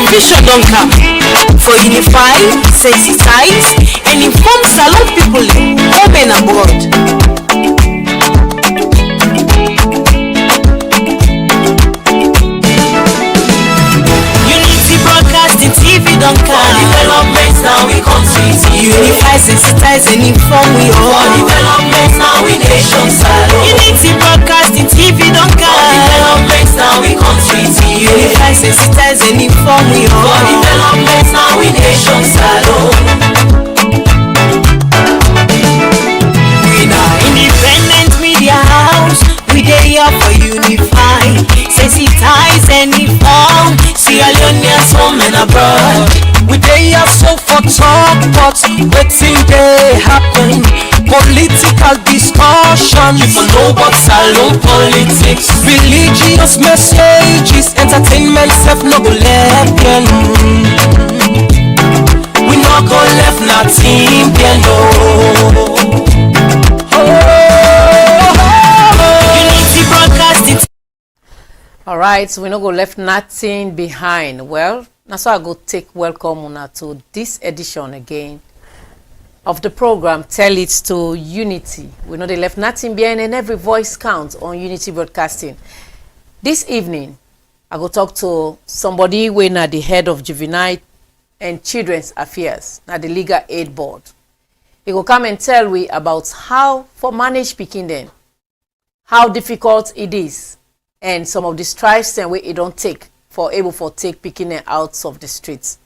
Vision don come for unify, sensitize, and inform salon people home and abroad. Unity Broadcasting TV don come. For development now we country TV. Unify, sensitize, and inform we all. For development now we nation salon. Unity Broadcasting TV don come. For development now we country TV. Unify, sensitize, and inform we all. For development now we nation salon. We now independent media house. We dey here for unify, sensitize, and inform. Sierra Leoneans home and abroad. We dey here so for talk, but wetin dey happen? Political discussion. You for know about salon politics. Religious messages, entertainment self no go left bien. We no go left nothing bien no. Unity Broadcasting. All right, so we no go left nothing behind. Well, that's why I go take welcome una to this edition again of the program. Tell it to Unity. We know they left nothing behind, and every voice counts on Unity Broadcasting. This evening, I go talk to somebody when at the head of Juvenile and Children's Affairs, at the Legal Aid Board. He will come and tell we about how for manage picking them, how difficult it is, and some of the strides and way it don't take for able for take picking them out of the streets.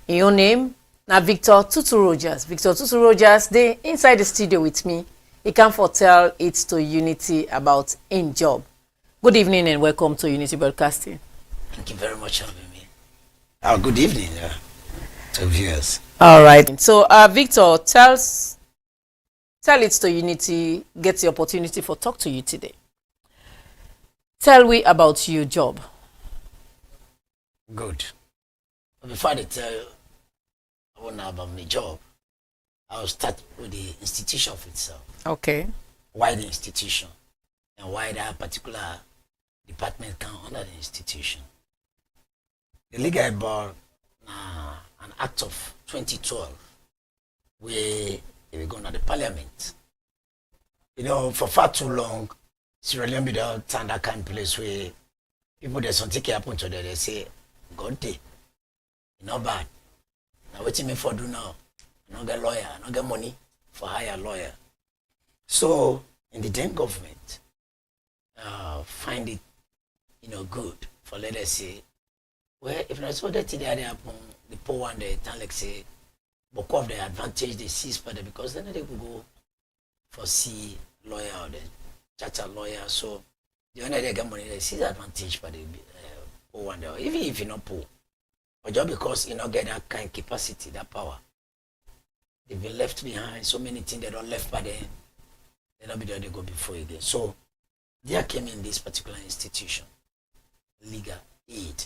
In your name, now Victor Tutu Rogers. Victor Tutu Rogers, they inside the studio with me. He can foretell it to Unity about in job. Good evening and welcome to Unity Broadcasting. Thank you very much for having me. Good evening to viewers. All right. So, Victor, tell it to Unity, get the opportunity for talk to you today. Tell we about your job. Good. But before I tell you about my job, I'll start with the institution of itself. Okay. Why the institution? And why that particular department come under the institution? The Legal Aid Board, an act of 2012, where they were going to the parliament. You know, for far too long, Sierra Leone be the kind of place where people there's something happen to them, they say, God day, not bad. Now what you mean for do now? I don't get lawyer, I don't get money for hire a lawyer. So in the then government, find it, good for let us say, well, if not so that today happen, the poor one they tell like say, but of the advantage they seize for them because then they could go for see lawyer or the charter lawyer. So the only they get money they seize advantage for the poor one there, even if you're not poor, or just because you not get that kind of capacity, that power. They've been left behind. So many things they don't left by them. They not be there. They go before again. So there came in this particular institution, legal aid,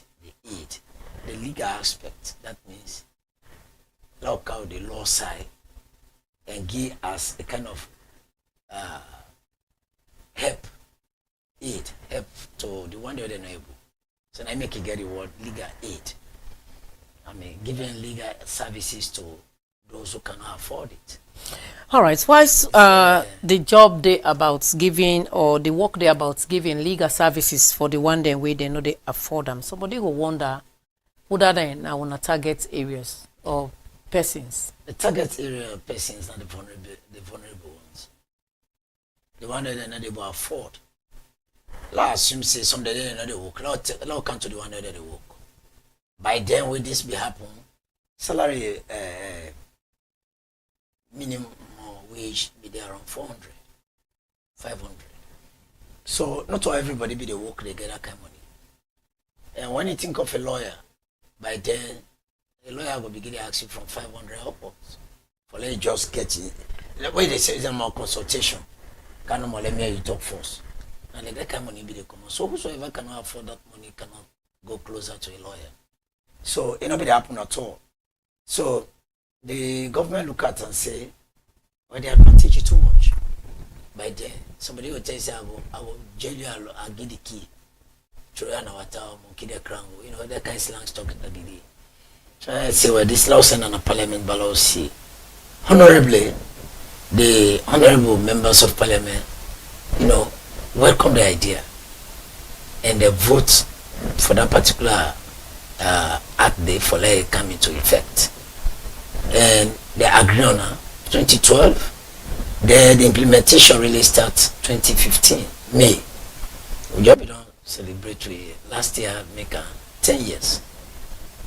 the legal aspect. That means look out the law side and give us a kind of help to the one that they're not able. So I make it get the word legal aid. I mean, giving legal services to those who cannot afford it. All right. What's the job they about giving or the work they about giving legal services for the one day way they know they afford them? Somebody will wonder, who are they now on a target areas or persons? The target area of persons are the vulnerable ones. The one that they're not able to afford. Last assume say someday they know they work. Now come to the one that they work. By then, will this be happen? Salary minimum wage be there around 400, 500. So not all everybody be the work they get that kind of money. And when you think of a lawyer, by then a lawyer will begin to ask you from 500 upwards. For let you just get it. The way they say it's more consultation. Can no let me you talk first. And like that kind of money be the common. So whosoever cannot afford that money cannot go closer to a lawyer. So it not be happen at all. So the government look at and say, well, the advantage is too much. By then, somebody will tell you, I will jail you, I'll give the key. Throw you on our town, monkey the crown, that kind of slang stock in the day. I say, well, this law sent on a parliament below see. Honorably, the honorable members of parliament, welcome the idea and they vote for that particular act day for let it come into effect. And they agree on 2012. Then the implementation really starts 2015, May. We just don't celebrate last year, make 10 years.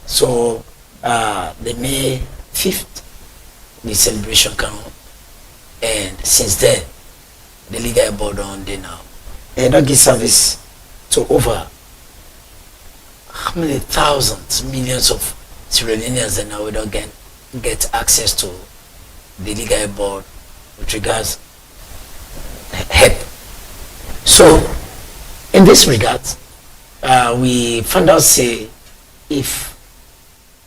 So the May 5th, the celebration come on. And since then, the legal board on there now. And that gives service to over how many thousands, millions of Sierra Leoneans that now we don't get access to the legal board with regards help. So in this regard, we found out say if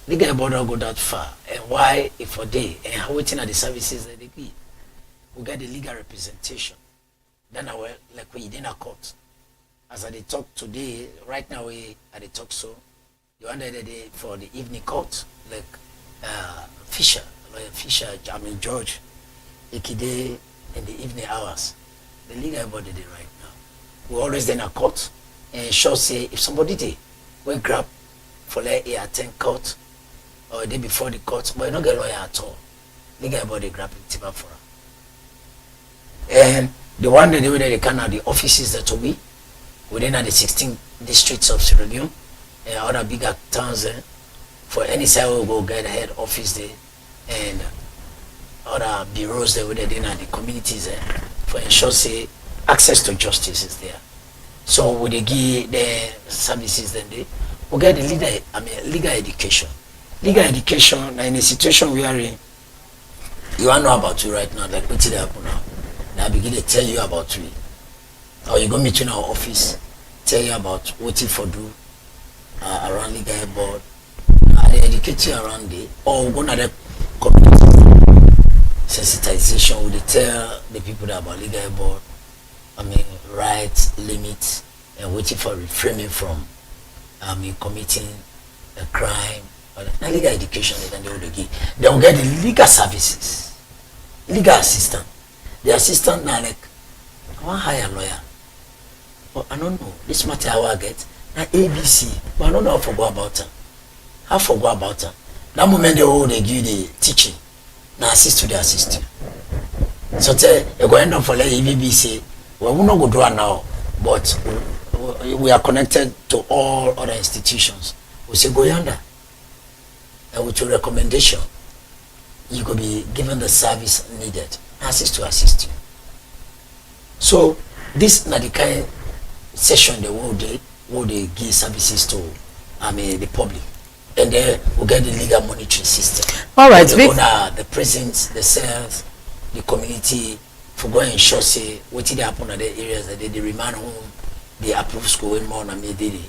legal board don't go that far and why if for day and how waiting at the services that they give, we get the legal representation. Then like we in a court. As I talk today, right now we at the talk so you under the day for the evening court, like Fisher, lawyer Fisher, George, Ikide in the evening hours. The legal body day right now. We always in a court and sure say if somebody did we grab for like attend court or a day before the court, but you don't get lawyer at all. Legal body grab it for her. And the one that they can have the offices that we within the 16 districts of Sierra Leone and other bigger towns for any side we go get head office there and other bureaus there within the communities for ensure say access to justice is there. So we they give the services then they we get the legal education. Legal education in a situation we are in, you want to know about it right now, like what's it happen now. Now I begin to tell you about it. Or you go meet in our office, tell you about what you for do around legal board, they educate you around it, or go to the community sensitization, we tell the people that about legal board, rights, limits, and waiting for refraining from committing a crime. Now legal education they will give. They will get the legal services, legal assistant. The assistant now like, I want to hire a lawyer. But I don't know. This matter how I get. Now ABC. But I don't know how to go about her. How to go about her. That moment they give the teaching. Now assist to the assist you. So you go end up for like ABC. Well, we not go do it now. But we are connected to all other institutions. We say go yonder. And with your recommendation, you could be given the service needed. Assist you. So this is the kind of session where they give services to the public. And then we get the legal monitoring system. All right, the prisons, the cells, the community for going and ensure say what they happen in the areas that they remand home, they approve school in more than daily.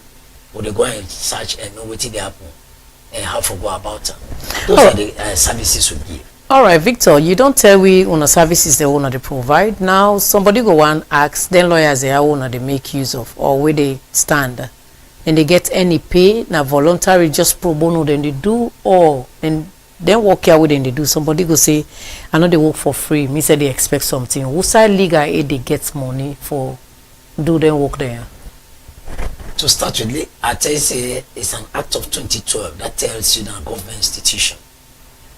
Or they go and search and know what they happen and how to go about it. Those are the services we give. All right, Victor, you don't tell we on the services they want to provide. Now somebody go and ask, then lawyers they want to make use of or where they stand. And they get any pay, now voluntary just pro bono then they do, or and then work here with them they do. Somebody go say, I know they work for free. Me say they expect something. Who side legal aid they get money for do them work there? To start with, I tell you say it's an act of 2012 that tells you that government institution.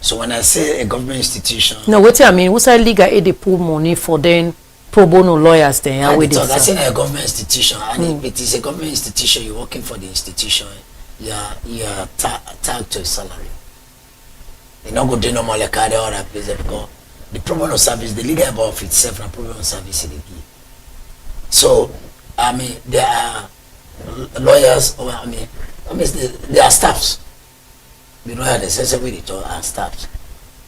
So when I say a government institution, no, what I mean, who say legal aid they pull money for then pro bono lawyers then? That's in a government institution, and if it is a government institution, you're working for the institution, you are tagged to a salary. You not go do no more like other places because the pro bono service, the legal above itself, and pro bono service they give. So there are lawyers, or there are staffs. The lawyer, the sensibility and staff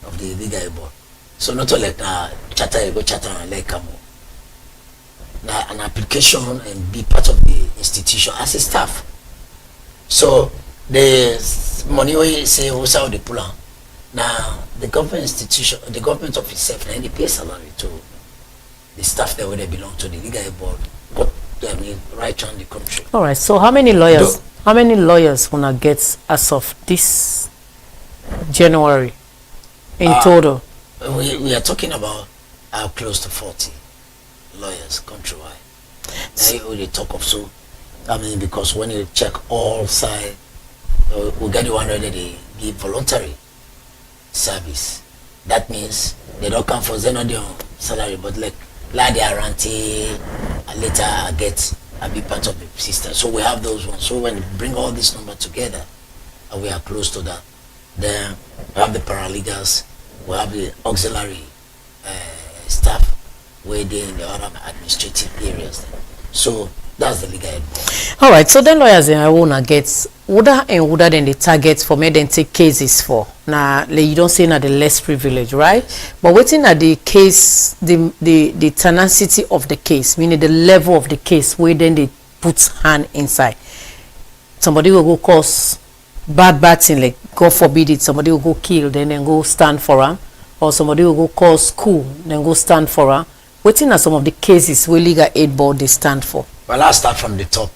of the legal board. So not only like charter, you go charter and like come now an application and be part of the institution as a staff. So the money we say who's how they pull on. Now the government institution, the government of itself, and they pay salary to the staff that where they belong to the legal board, right around the country. All right. So how many lawyers? How many lawyers wanna get as of this January in total? We are talking about close to 40 lawyers countrywide. Now we talk of so, I mean, because when you check all sides, we get the one that they give voluntary service. That means they don't come for their salary, but like they are renting, and later I get a big part of the system. So we have those ones. So when you bring all this number together, and we are close to that, then we have the paralegals, we have the auxiliary staff, where they in the other administrative areas. So that's the legal aid board. All right. So then lawyers in Iwona gets Uda and Uda then the targets for me then take cases for. Now you don't say na the less privilege, right? But waiting at the case, the tenacity of the case, meaning the level of the case, where then they put hand inside. Somebody will go cause bad thing, like God forbid it, somebody will go kill, then go stand for her, or somebody will go cause school, then go stand for her. Waiting at some of the cases where legal aid board they stand for. Well, I'll start from the top.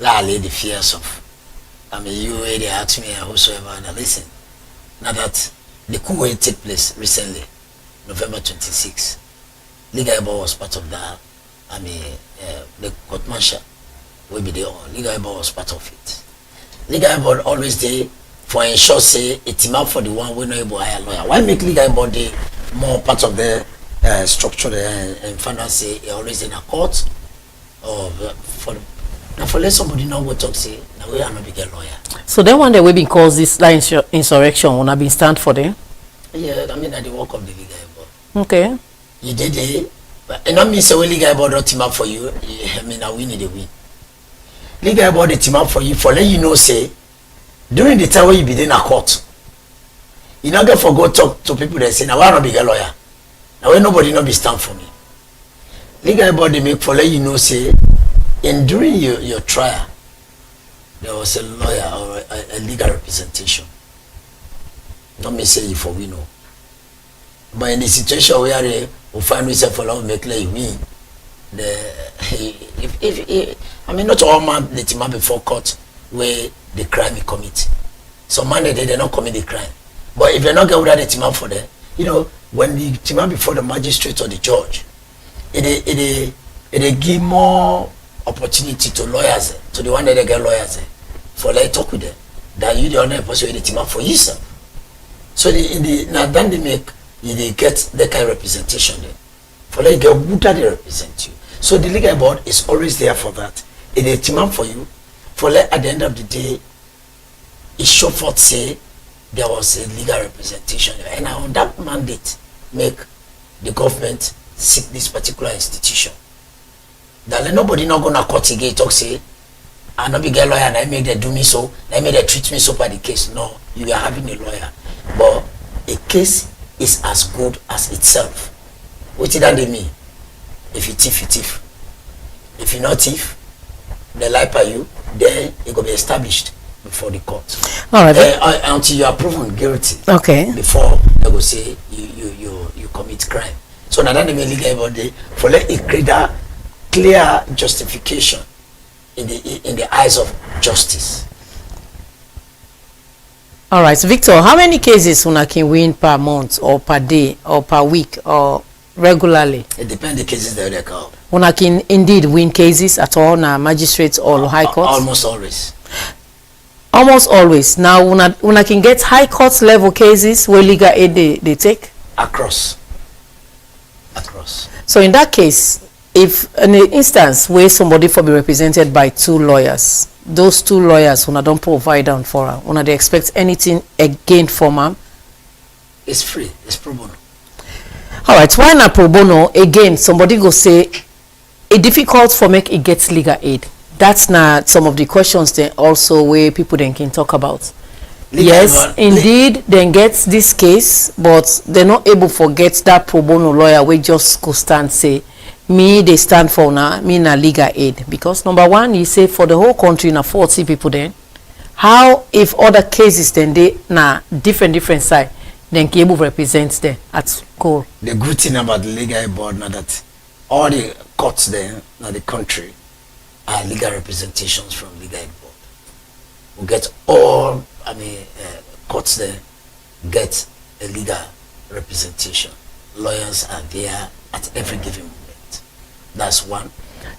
I'll lay the fears of. I mean, you they asked me and whosoever, and listen. Now that the coup will take place recently, November 26, legal aid board was part of that. I mean, the court martial will be there. Legal aid board was part of it. Legal aid board always there for ensure say a team up for the one we not able to hire lawyer. Why make legal aid board more part of the structure and find out say always in a court or for let somebody know what talk say now we are not big lawyer. So then one day we been called this line insurrection when I been stand for them. Yeah, I mean at the work of the legal aid board. Okay. You did it, but it not mean say we legal aid board not team up for you. I mean now we need a win. Legal aid board they team up for you for let you know say during the time when you be in a court, you not get for go talk to people that say now I not big lawyer. Now when nobody not be stand for me. Legal aid board they make for let you know say and during your trial there was a lawyer or a legal representation. Not me say you for we know. But in the situation where they will find yourself for long make like win. If I mean not all man the team before court where the crime is commit. Some man they not commit the crime. But if you're not get without the team for them, you know, when the team before the magistrate or the judge, it give more opportunity to lawyers, to the one that they get lawyers for like talk with them than you the other person the team for yourself. So now then they make they get that kind of representation there. For like get who that they represent you. So the legal board is always there for that. It is team for you. For like at the end of the day, it show forth say there was a legal representation and on that mandate make the government seek this particular institution. That nobody not gonna court again talk say I not be get lawyer and I make them do me so, I make them treat me so by the case. No, you are having a lawyer. But a case is as good as itself. What did that mean? If you thief, you thief. If you not thief, they lie by you, then it will be established before the court. All right. Until you are proven guilty. Okay. Before they will say you commit crime. So now that they may legal body for let it create that clear justification in the eyes of justice. All right, so Victor, how many cases una can win per month or per day or per week or regularly? It depends the cases that they call. Una can indeed win cases at all na magistrates or high courts? Almost always. Almost always. Now una can get high court level cases where legal aid they take? Across. So in that case, if in an instance where somebody for be represented by two lawyers, those two lawyers una don't provide them for her, una they expect anything again from them? It's free. It's pro bono. All right, why not pro bono? Again, somebody go say it difficult for make it gets legal aid. That's not some of the questions then also where people then can talk about. Yes, indeed, then gets this case, but they're not able to forget that pro bono lawyer we just go stand say, me they stand for now, me na legal aid. Because number one, you say for the whole country na 40 people then. How if other cases then they na different side, then can able represent them at school? The good thing about the legal aid board now that all the courts there in the country are legal representations from legal aid board. We get all courts there get a legal representation. Lawyers are there at every given moment. That's one.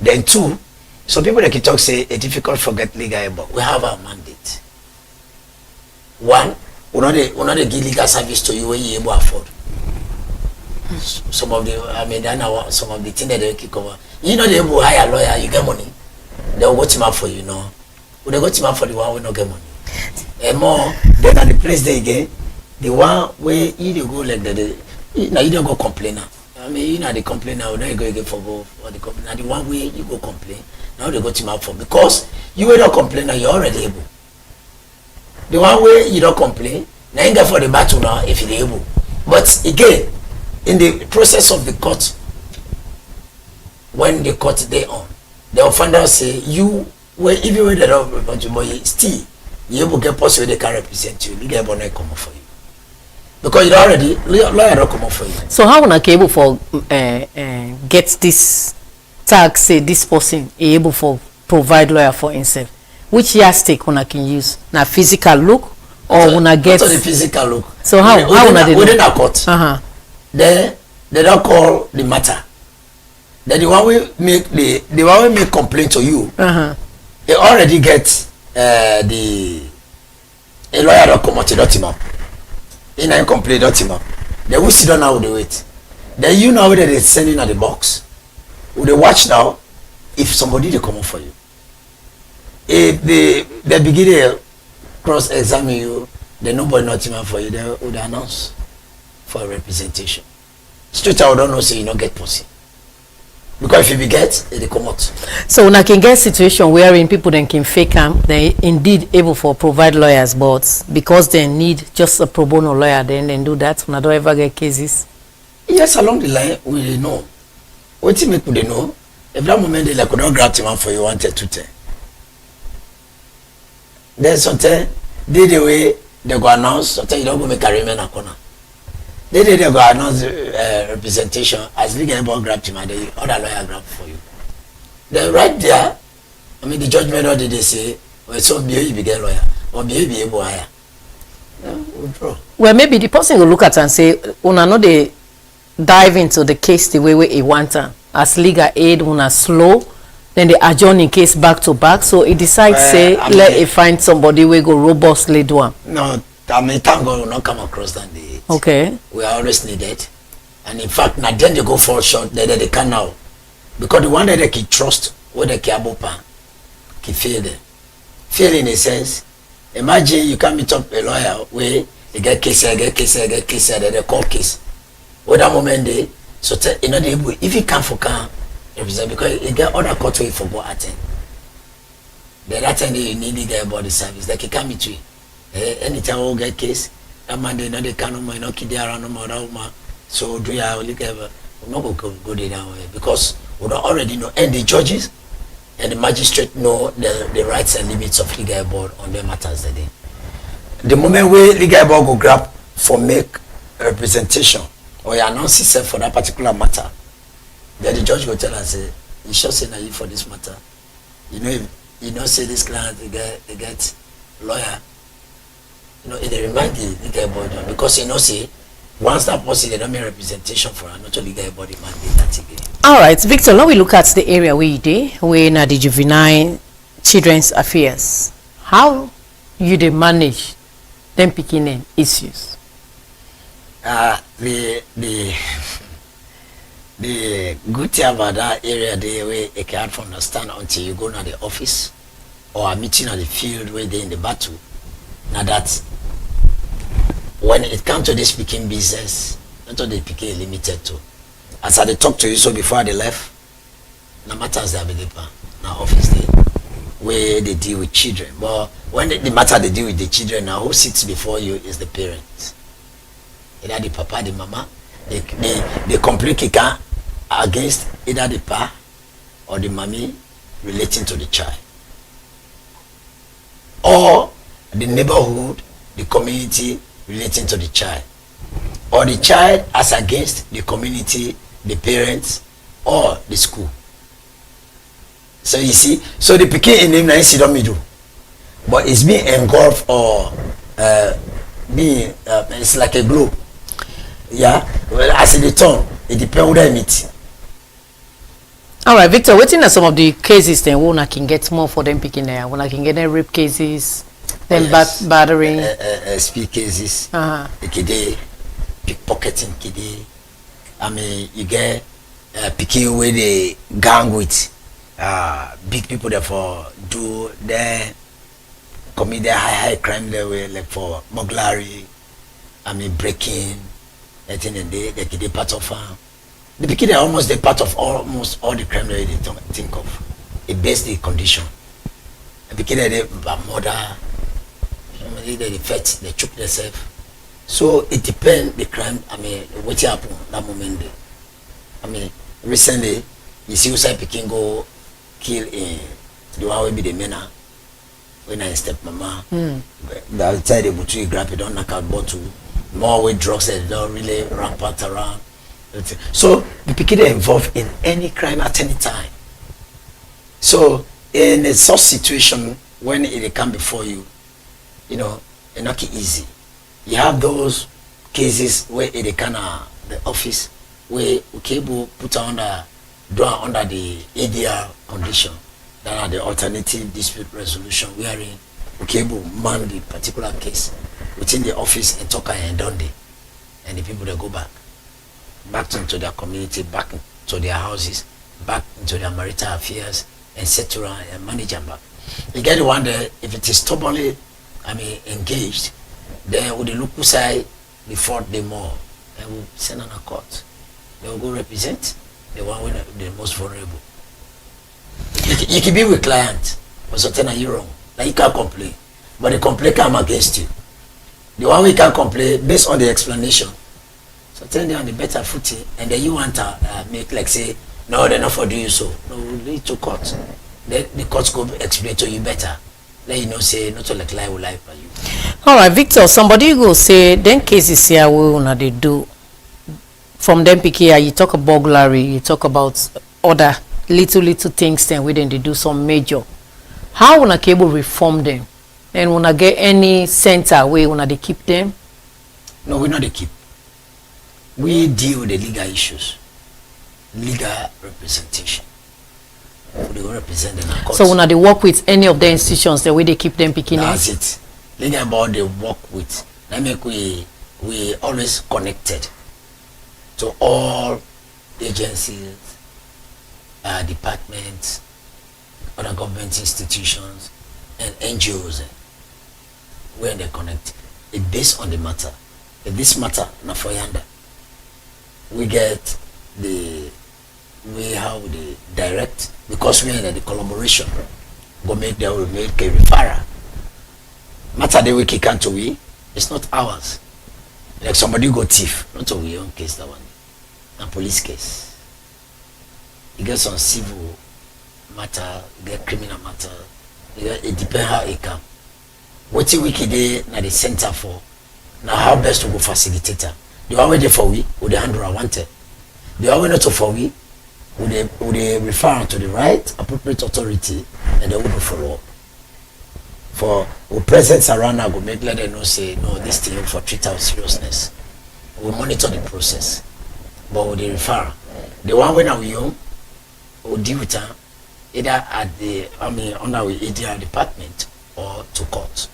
Then two, some people that can talk say it's difficult to get legal, but we have our mandate. One, we not give legal service to you when you able to afford. Some of the, I mean, some of the things that they kick over. You know, they able to hire a lawyer, you get money. They will go team up for you, know. When they go team up for the one we not get money. And more, then at the place they again, the one where you go like that, you don't go complain now. I mean, you know the complainer, now you go again for the complainer. The one way you go complain, now they go team up for because you were not complaining, you're already able. The one way you don't complain, now you get for the battle now if you're able. But again, in the process of the court, when the court they on, the offender say you were even when they don't represent you, but still you able to get possible they can represent you. You get money come up for you. Because you already lawyer don't come up for you. So how una able for get this tag say this person able for provide lawyer for himself? Which yardstick una can use? Na physical look or una get? Not the physical look. So how una dey within a court? Then they don't call the matter. Then the one we make the one we make complaint to you. They already get a lawyer don't come out to dot him up. In a complaint dot him up. They will sit down now with the wait. Then you know whether they sending at the box. Will they watch now if somebody they come up for you? If they begin to cross examine you, then nobody not him up for you, they would announce for a representation. Straight out don't know say you not get pussy. Because if you get, they come out. So una can get situation wherein people then can fake them, they indeed able for provide lawyers, but because they need just a pro bono lawyer, then they do that. Una don't ever get cases. Yes, along the line we know. What you make they know? Every moment they like could not grab him for you 110. Then something they the way they go announce, something you don't go make a remain a corner. They go announce representation as legal able grab him and the other lawyer grab for you. Then right there, I mean the judgment order they say, well, so be you get lawyer or be able to hire. Withdraw. Well, maybe the person will look at and say, una no they dive into the case the way he want to. As legal aid, una slow, then they adjourn in case back to back. So he decides say let it find somebody we go robustly do one. No, I mean thank God will not come across that day. Okay. We are always needed. And in fact, now then they go fall short, they can now. Because the one that they can trust, what they care about, can fail them. Fail in a sense. Imagine you can meet up a lawyer where you get case, then they call case. With that moment they, so you know, if you can for can represent, because you get other court where you forgot attend. The that time you need to get about the service, they can come meet you. Anytime we get case, that man they know they can't no kid around no more. So do you only get we not go there that way because we don't already know, and the judges and the magistrate know the rights and limits of legal board on their matters that day. The moment we legal board go grab for make a representation or you announce itself for that particular matter, then the judge will tell us say you should say na you for this matter. You know if you know say this client they get lawyer. You know, it remind the legal body because you know say once that person they don't make representation for another legal body mandate that again. All right, Victor, now we look at the area where you did, where na the juvenile children's affairs. How you they manage them picking issues? The good thing about that area the way you can't understand until you go to the office or a meeting at the field where they in the battle. Now that when it comes to this speaking business, not all they picking limited to. As I talk to you so before they left, no matters they have now office there where they deal with children. But when the matter they deal with the children now, who sits before you is the parents. Either the papa, the mama, they complain against either the pa or the mommy relating to the child. Or the neighborhood, the community relating to the child, or the child as against the community, the parents, or the school. So you see, so the pikin in him na sit on me do, but it's being engulfed or being it's like a globe. Yeah, well, as it turn, it depends where meet. All right, Victor, what are some of the cases then one can get more for them picking there? One can get them rape cases, then battering, speed cases, kid, pickpocketing, kid. I mean, you get picking where they gang with big people therefore do their commit their high crime their way, like for burglary, I mean breaking, I think they part of the picking are almost the part of almost all the crime that they think of. It based the condition. The picking they murder, they fetch, they choke themselves. So it depends the crime. I mean, what happened that moment. I mean, recently you see Usai picking go kill the one will be the mena when I step mama. The outside they go to grab it, don't knock out bottle. More with drugs that don't really rampant around. So the people are involved in any crime at any time. So in a such situation, when it come before you, you know, it's not easy. You have those cases where it kind of the office where Ukebo put under the ADR condition, that are the alternative dispute resolution, wherein Ukebo man the particular case within the office and talk and done it, and the people that go back into their community, back to their houses, back into their marital affairs, etc., and manage them back. You get the one there, if it is stubbornly, I mean, engaged, then with the local side, before the more, and will send on a court. They will go represent the one with the most vulnerable. You can be with client, but sometimes you're wrong. Like you can't complain, but the complaint come against you. The one we can complain based on the explanation. So tell them on the better footing, and then you want to make like say, no, they're not for doing so. No, we'll lead to court. Then the courts go explain to you better. Let you know say not to like lie will lie for you. All right, Victor. Somebody go say then cases here we they do from them PK. You talk about burglary, you talk about other little things. Then we then they do some major. How wanna cable reform them? And wanna get any center where wanna they keep them? No, we not they keep. We deal with the legal issues, legal representation. They will represent them in court. So when they work with any of the institutions, the way they keep them picking. That's it. Legal board they work with. That make we always connected to all agencies, departments, other government institutions, and NGOs. Where they connect, it based on the matter. If this matter not for yonder, we get the way how they direct, because we are in the collaboration. Go make they will make a referral. Matter they will kick to we, it's not ours. Like somebody go thief, not a we own case that one. A police case. You get some civil matter, you get criminal matter. It depends how it come. What we day na the center for. Now how best to go facilitate them. The one way they for we, with the handle I wanted. The one way not for we, would they refer to the right appropriate authority, and they will follow up. For our presence around now, go make let them know say no, this thing for treat out seriousness. We monitor the process, but with the refer, the one when we own, we deal with them either at the under our ADR department or to court.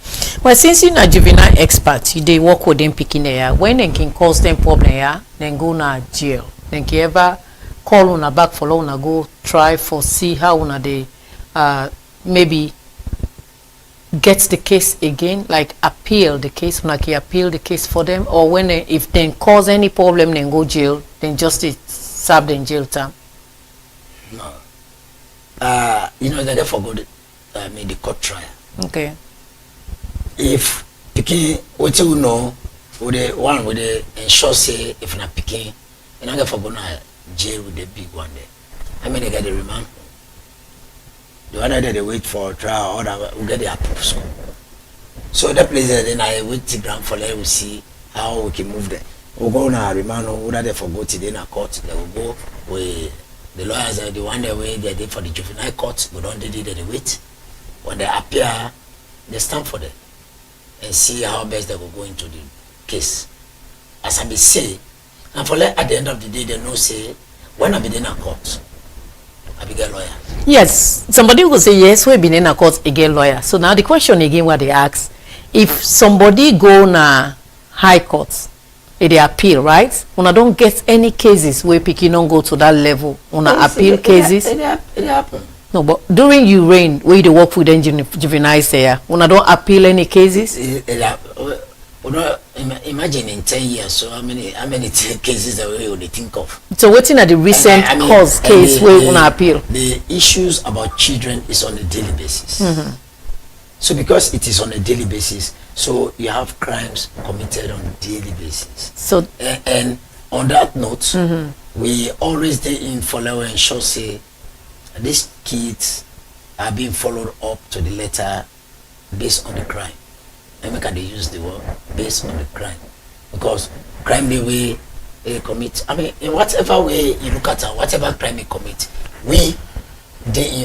Well, since you're a juvenile expert, you they work with them picking there. When they can cause them problem here, then go na jail. Then can ever call on a back for long go try for see how on they maybe gets the case again, like appeal the case, like appeal the case for them, or when they, if they cause any problem then go jail, then just serve them jail time. No. You know, they therefore go the court trial. Okay. If picking what you know, with the one with the ensure say if not picking, you know, therefore go to jail with the big one there. I mean, they get the remand. The one that they wait for trial, or that we get the approval school. So that place then I wait till ground for let we see how we can move there. We'll go now remand, or that they forgot to in a court. They will go with the lawyers are the one that way they did for the juvenile court, but don't they wait. When they appear, they stand for them. and see how best they will go into the case. As I may say, and for like at the end of the day, they know say when I be in a court, I be a lawyer. Yes, somebody will say yes, we been in a court again lawyer. So now the question again what they ask, if somebody go na high court, they appeal, right? When I don't get any cases where picking don't go to that level, when I appeal cases. It happen. No, but during you reign, where you work with them juveniles there, when I don't appeal any cases. Imagine in 10 years, so how many cases that we would think of? So waiting at the recent case where you appeal. The issues about children is on a daily basis. So because it is on a daily basis, so you have crimes committed on a daily basis. So and on that note, we always follow and ensure say these kids are being followed up to the letter based on the crime. And make they use the word based on the crime, because crime the way they commit. I mean, in whatever way you look at it, whatever crime they commit, we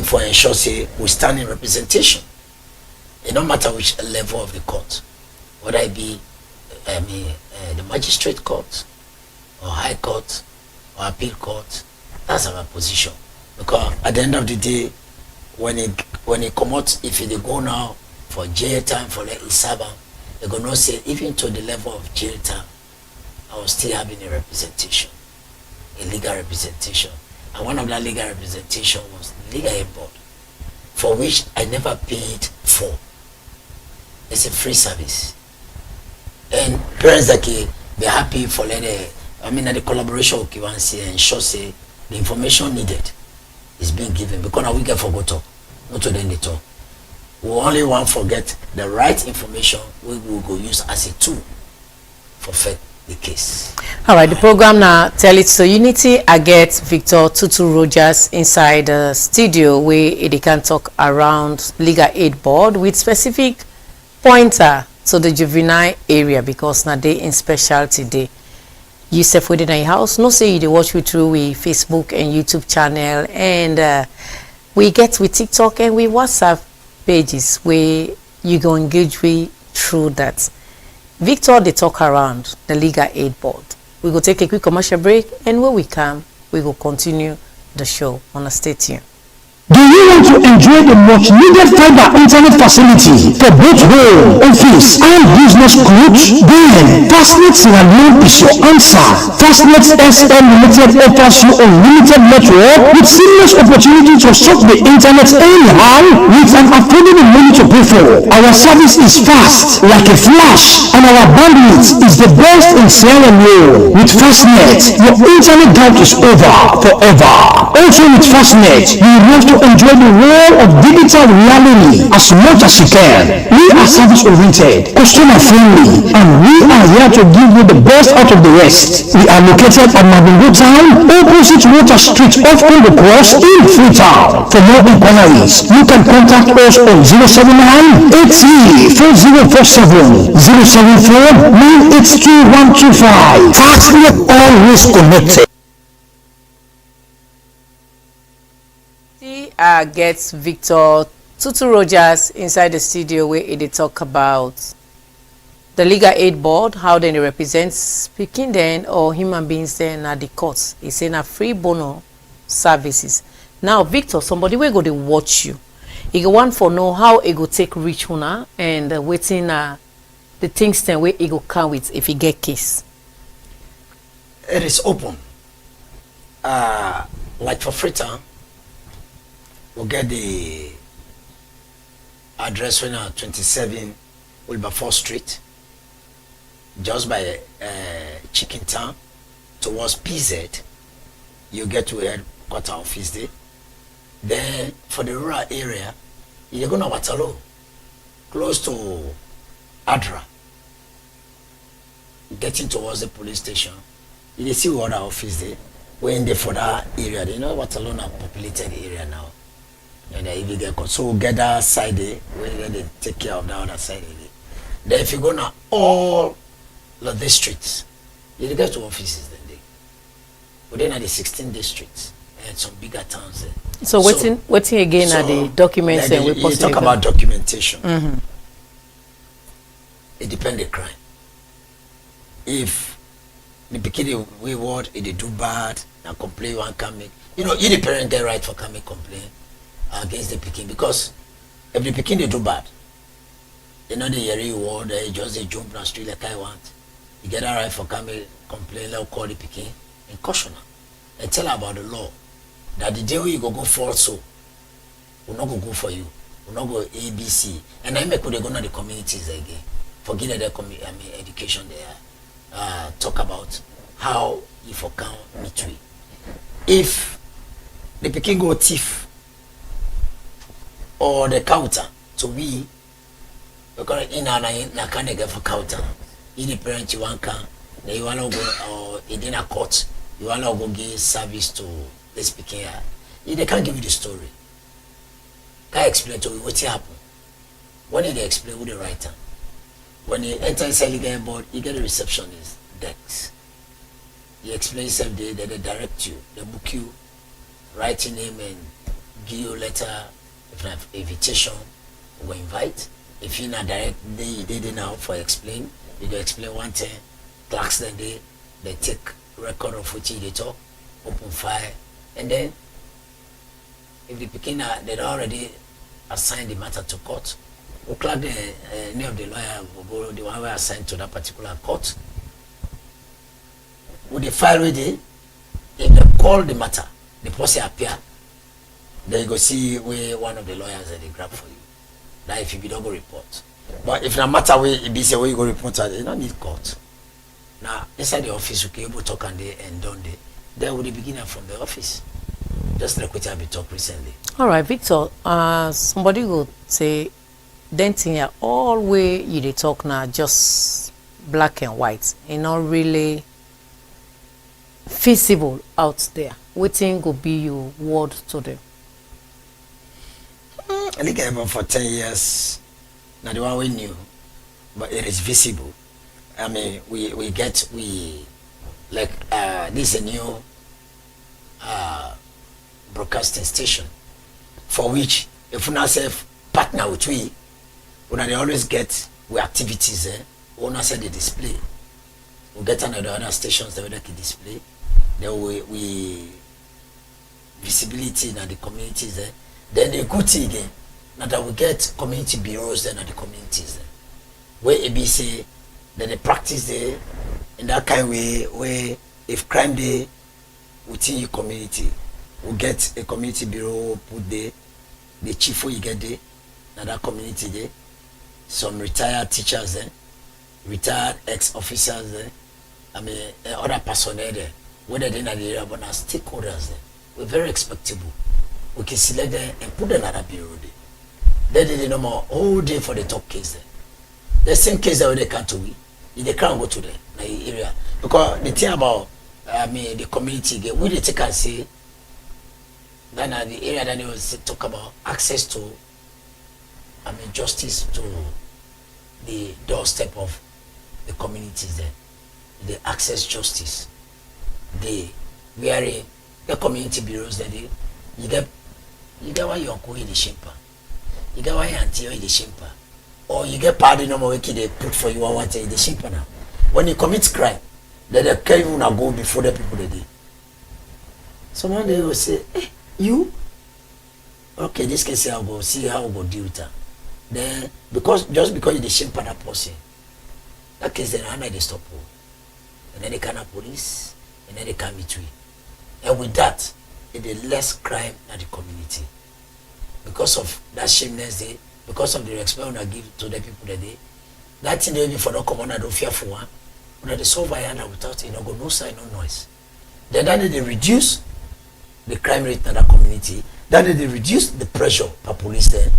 for ensure say we stand in representation. It don't matter which level of the court, whether it be the magistrate court or high court or appeal court. That's our position, because at the end of the day, when it come out, if they go now for jail time for like Isaba, they're gonna say even to the level of jail time, I was still having a representation, a legal representation, and one of that legal representation was the legal aid board, for which I never paid for. It's a free service, and parents like they're happy for the collaboration with Kiwansi and ensure say the information needed is being given, because now we get forgotten, not to them they talk. We only want to forget the right information we will go use as a tool for the case. All right, the program now tell it so Unity. I get Victor Tutu Rogers inside the studio where they can talk around legal aid board with specific pointer to the juvenile area, because now they in specialty day. You self within your house, no say you watch we through with Facebook and YouTube channel, and we get with TikTok and we WhatsApp pages where you go engage with through that. Victor, they talk around the legal aid board. We go take a quick commercial break, and when we come, we will continue the show on a stay tuned. Do you want to enjoy the much needed fiber internet facility for both home, office, and business groups? Then Fastnet Sinaloa is your answer. Fastnet SM Limited offers you unlimited network with seamless opportunity to surf the internet anyhow with an affordable money to pay for. Our service is fast like a flash, and our bandwidth is the best in Sierra Leone. With Fastnet, your internet drought is over forever. Also with Fastnet, you have to enjoy the world of digital reality as much as you can. We are service oriented, customer friendly, and we are here to give you the best out of the rest. We are located at Mabungo Town, opposite Water Street off on the cross in Freetown. For more inquiries, you can contact us on 079 80 4047 074 982 125. Fastnet, always connected. Gets Victor Tutu Rogers inside the studio where they talk about the legal aid board, how they represent speaking then or human beings then at the courts. It's in a free bono services. Now, Victor, somebody will go to watch you. He go want for know how he go take reach una and waiting the things then where he go come with if he get case. It is open. Like for Freetown, we'll get the address right now, 27 Wilberforce Street, just by Chicken Town towards PZ. You get to headquarter office there. Then for the rural area, you're going to Waterloo, close to Adra, getting towards the police station. You see what our office there. We're in the further area. You know Waterloo is a populated area now. And if you get caught, so get that side there, where they take care of the other side there. Then if you go now all the districts, you get to offices then they. But then at the 16 districts and some bigger towns there. So waiting again at the documents and we talk about documentation. it depend the crime. If the pikin wayward, if they do bad, and complain one can make, you know, you the parent get right for coming complain against the pikin, because if the pikin they do bad, you know the hear word, they just they jump down street like I want. You get that right for coming complain, let call the pikin and caution her and tell her about the law. That the day you go fall so will not go for you, will not go ABC. And I make they go to the communities again. Forget their education there. Talk about how if you can meet we. If the pikin go thief or the counter to we, because in na can get for counter. In the parent you want can, then you want to go or in a court, you want to go give service to this pikin here. They can't give you the story. Can't explain to you what happened. When they explain who the writer. When you enter inside the game board, you get a receptionist, Dex. You explain yourself, they direct you, they book you, write your name and give you a letter, if you have invitation, or invite. If you're not direct, they now for explain. You go explain one thing, clerks then they take record of what they talk, open file, and then if the beginner they already assigned the matter to court, who clerk the name of the lawyer will go the one we assigned to that particular court. With the file ready, if they call the matter, the person appear, then you go see where one of the lawyers that they grab for you. That if you don't go report. But if no matter where it be say where you go report, you don't need court. Now inside the office you can able to talk and they and done they. There will be beginner from the office. Just like what I be talk recently. All right, Victor. Somebody would say, denting here all way you dey talk now just black and white. You not really feasible out there. Wetin go be your word to them? I think about for 10 years. Now the one we knew, but it is visible. I mean, we like this is a new broadcasting station for which if we not say partner with we they always get we activities we not say the display. We get another other stations that we can display. Then we visibility in the communities there. Then the good thing again, now that we get community bureaus then at the communities there. Where ABC then they practice there in that kind of way where if crime day within your community, we get a community bureau put there, the chief who you get there, now that community there, some retired teachers there, retired ex-officers there, I mean other personnel there, whether they're in the area but now stakeholders there. We're very expectable. We can select them and put another bureau there. Then they know more all day for the top case there. The same case that they can't do if they can't go to the area. Because the thing about the community we they take and say then the area that they will talk about access to justice to the doorstep of the communities there. They access justice. They wearing the community bureaus that they you get why your uncle in the shimpa. You get why your auntie in the shimpa. Or you get pardon no more they put for you or what in the shimpa now. When you commit crime, then they can't even go before the people they did. Someone they will say, hey, you? Okay, this case I'll go see how we'll go deal with her. Then just because you the shimpa that person, that case then how they stop you. And then they can have police, and then they can meet you. And with that, it is less crime in the community. Because of that shameless day, because of the respect I give to the people that day, that thing they for not come on, I don't fear for one. When they solve by hand without no sign, no noise. Then that they reduce the crime rate in that community. Then they reduce the pressure per police there,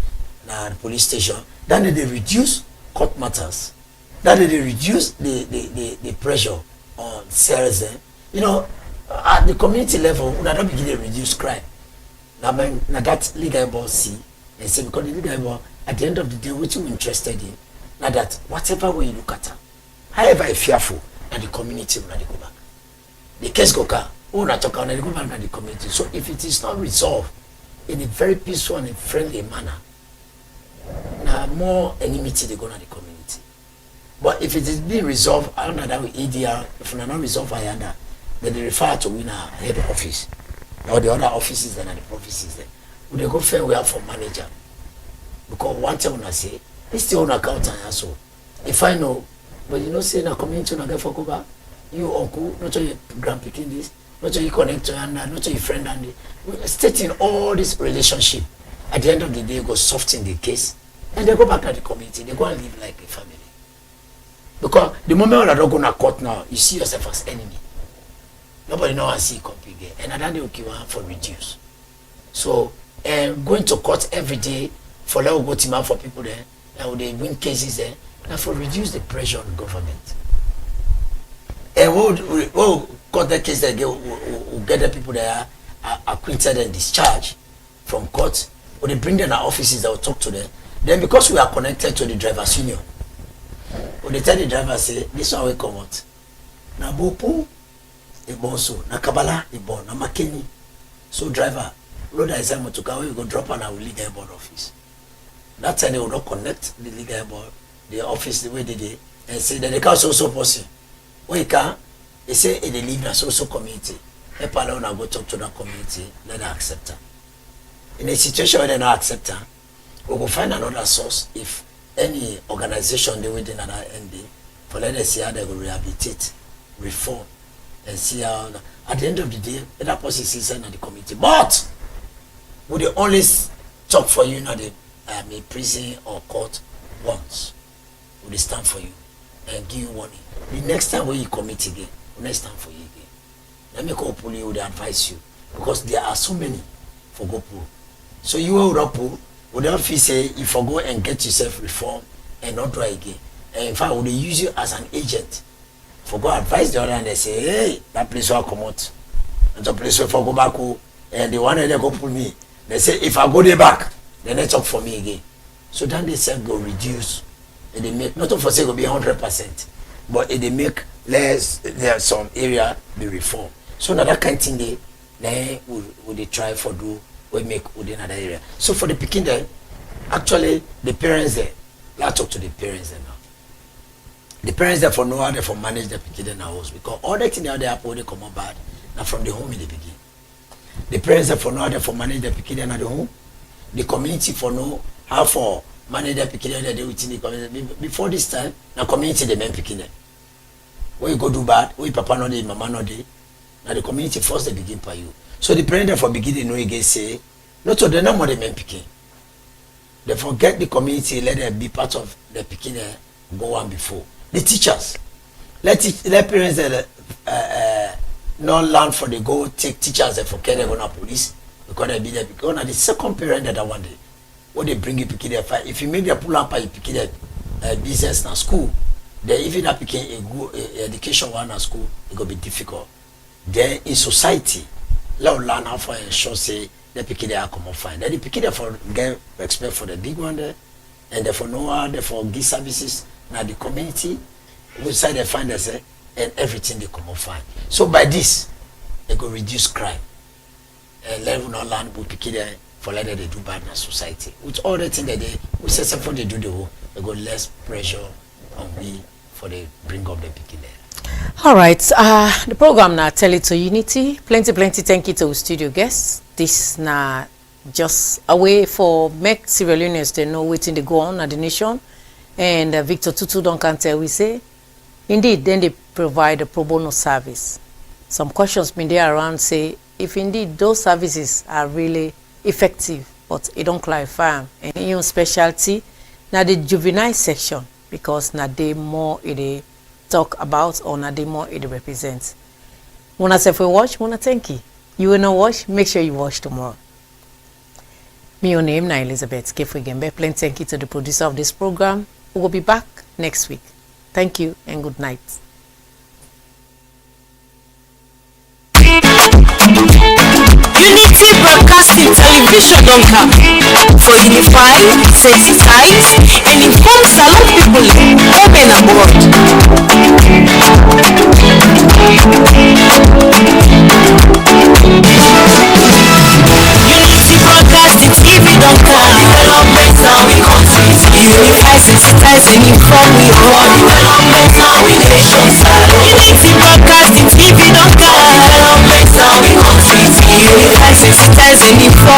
the police station. Then they reduce court matters. Then they reduce the pressure on cells there. At the community level, we don't begin to reduce crime. Now that legal boss see and say because the legal boss at the end of the day, what you interested in, now that whatever way you look at her, however fearful, and the community will not go back. The case go car, not talk on go back to the community. So if it is not resolved in a very peaceful and friendly manner, now more enmity they go to the community. But if it is being resolved under that EDR, if we are not resolved by under, then they refer to win our head office or the other offices that are the offices there. Would they go fair we have for manager? Because one thing I say, it's the own account and so if I know, but you know, say in a community on a get for Cuba, you uncle, not your grandpicking this, not your connect to and not your friend and stating all this relationship. At the end of the day, you go soften the case and they go back to the community, they go and live like a family. Because the moment when I don't go to court now, you see yourself as enemy. Nobody know how see you compete again. And I don't give for reduce. So going to court every day for let go team out for people there, and they win cases there, and for reduce the pressure on the government. And we'll cut the case that we'll get the people there acquitted and discharged from court, or they bring them to offices that will talk to them. Then because we are connected to the drivers union, when they tell the driver say this one will come out. Na bopu e so na kabala e na makeni. So driver, road is able to go, we go drop on our legal board office. That time they will not connect the legal board, the office the way they did, and say that they can't so person. When you can, they say they leave that so community. They alone and go talk to that community, let them accept her. In a situation where they not accept her, we will find another source if any organization they within another ending for let us see how they will rehabilitate, reform, and see how at the end of the day that person is inside the community. But would they only talk for you in the prison or court once? Would they stand for you and give you warning? The next time when you commit again, next time for you again. Let me call police, would advise you because there are so many for go pool. So you will not pool. Would not feel say if you go and get yourself reformed and not try again. And in fact, would they use you as an agent for go advise the other and they say, hey, that place will come out. And the place will go back and the one that they go pull me. They say if I go there back, then they talk for me again. So then they say go reduce. And they make not for say go be 100%, but they make less there some area be reformed. So now that kind of thing then would they try for do we make within another area. So for the picking there, actually the parents there, let's talk to the parents there now. The parents there for know how they for manage the picking in the house because all the things they happen they come out bad now from the home in the beginning. The parents there for know how they for manage the picking in the home. The community for know how for manage the picking in the within the community. Before this time, now community the men picking them. When you go do bad, when papa no dey, mama no dey, now the community first they begin by you. So the parent for beginning know again say, not to the number of the men picking. They forget the community, let them be part of the picking go on before. The teachers, let parents not learn for the go take teachers and forget they're gonna police because they be there because now the second parent that one day when they bring you picking if you make them pull up you picking business na school, then even that picking a good education one at school, it gonna be difficult. Then in society, let learn how for ensure say the picking they are come fine. Then the picking they for get respect for the big one there, and therefore know how they for give services now the community, which side they find themselves, and everything they come fine. So by this, they go reduce crime. And level not learn with picking there for let they do bad in society. With all the things that we say for they do the whole, they go less pressure on we for the bring up the picking there. All right, the program now tell it to Unity. Plenty thank you to our studio guests. This now just a way for make Sierra Leoneans they know waiting they go on at the nation. And Victor Tutu Duncan tell we say, indeed, then they provide a pro bono service. Some questions been there around say, if indeed those services are really effective, but it don't clarify them. And in your specialty, now the juvenile section, because now they more it talk about or now they more it represents. Wanna say if we watch, wanna thank you. You will not watch, make sure you watch tomorrow. Me your name now Elizabeth Kefuigembe. Plenty thank you to the producer of this program. We will be back next week. Thank you and good night. Unity Broadcasting Television don't come for unify, sensitize, and inform salon people home and abroad. Unity Broadcasting TV don't come. Development now we come to unify, sensitize. sensitize and inform we all. For development now we nation side. Unity Broadcasting TV don't care. For development now we country team. Unify, sensitize and inform.